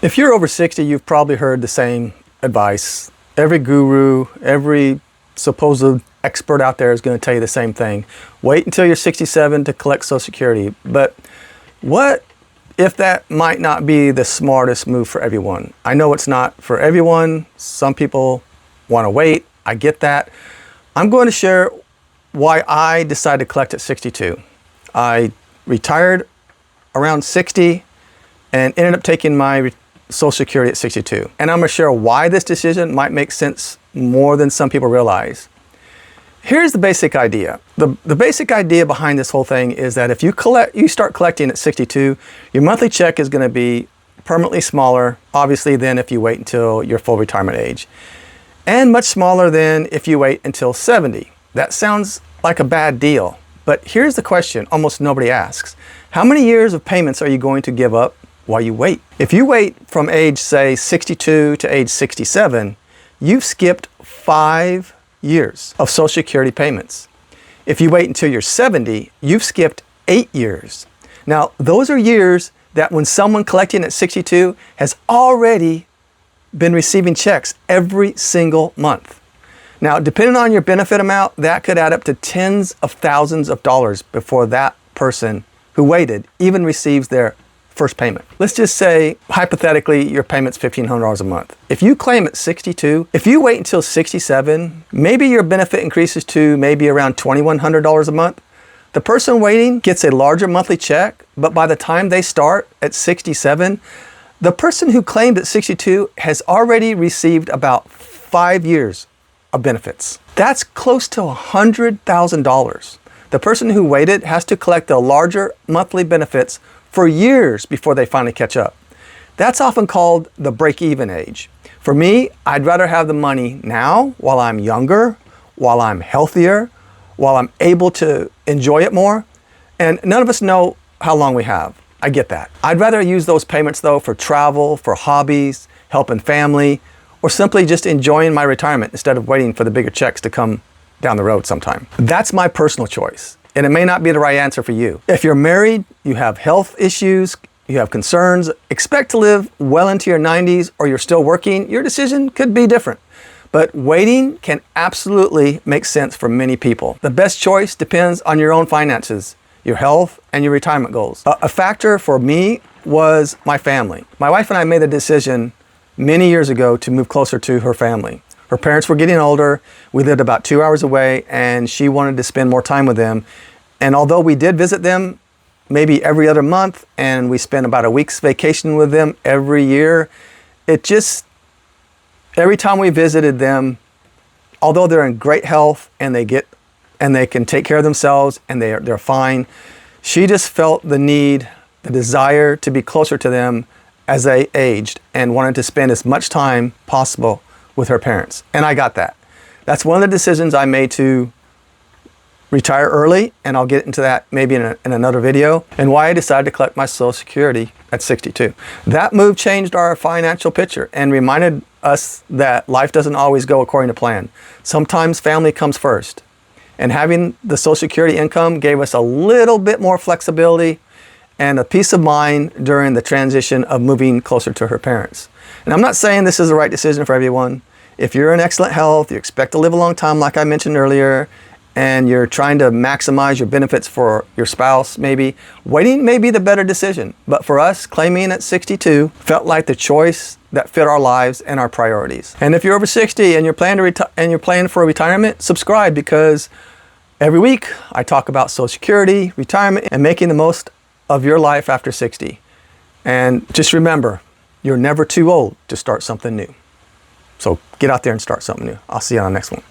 If you're over 60, you've probably heard the same advice. Every guru, every supposed expert out there is going to tell you the same thing. Wait until you're 67 to collect Social Security. But what if that might not be the smartest move for everyone? I know it's not for everyone. Some people want to wait. I get that. I'm going to share why I decided to collect at 62. I retired around 60 and ended up taking my Social Security at 62. And I'm going to share why this decision might make sense more than some people realize. Here's the basic idea. The basic idea behind this whole thing is that if you start collecting at 62, your monthly check is going to be permanently smaller, obviously, than if you wait until your full retirement age. And much smaller than if you wait until 70. That sounds like a bad deal. But here's the question almost nobody asks. How many years of payments are you going to give up while you wait? If you wait from age, say, 62 to age 67, you've skipped 5 years of Social Security payments. If you wait until you're 70, you've skipped 8 years. Now, those are years that when someone collecting at 62 has already been receiving checks every single month. Now, depending on your benefit amount, that could add up to tens of thousands of dollars before that person who waited even receives their first payment. Let's just say, hypothetically, your payment's $1,500 a month. If you claim at 62, if you wait until 67, maybe your benefit increases to maybe around $2,100 a month. The person waiting gets a larger monthly check, but by the time they start at 67, the person who claimed at 62 has already received about 5 years of benefits. That's close to $100,000. The person who waited has to collect the larger monthly benefits for years before they finally catch up. That's often called the break-even age. For me, I'd rather have the money now while I'm younger, while I'm healthier, while I'm able to enjoy it more. And none of us know how long we have. I get that. I'd rather use those payments though for travel, for hobbies, helping family, or simply just enjoying my retirement instead of waiting for the bigger checks to come down the road sometime. That's my personal choice. And it may not be the right answer for you. If you're married, you have health issues, you have concerns, expect to live well into your 90s, or you're still working, your decision could be different. But waiting can absolutely make sense for many people. The best choice depends on your own finances, your health, and your retirement goals. A factor for me was my family. My wife and I made the decision many years ago to move closer to her family. Her parents were getting older. We lived about 2 hours away, and she wanted to spend more time with them. And although we did visit them maybe every other month, and we spent about a week's vacation with them every year, every time we visited them, although they're in great health and they can take care of themselves and they're fine, she just felt the need, the desire to be closer to them as they aged and wanted to spend as much time possible with her parents. And I got that. That's one of the decisions I made to retire early, and I'll get into that maybe in another video, and why I decided to collect my Social Security at 62. That move changed our financial picture and reminded us that life doesn't always go according to plan. Sometimes family comes first. And having the Social Security income gave us a little bit more flexibility and a peace of mind during the transition of moving closer to her parents. And I'm not saying this is the right decision for everyone. If you're in excellent health, you expect to live a long time like I mentioned earlier, and you're trying to maximize your benefits for your spouse, maybe, waiting may be the better decision. But for us, claiming at 62 felt like the choice that fit our lives and our priorities. And if you're over 60 and you're planning for a retirement, subscribe, because every week I talk about Social Security, retirement, and making the most of your life after 60. And just remember, you're never too old to start something new. So get out there and start something new. I'll see you on the next one.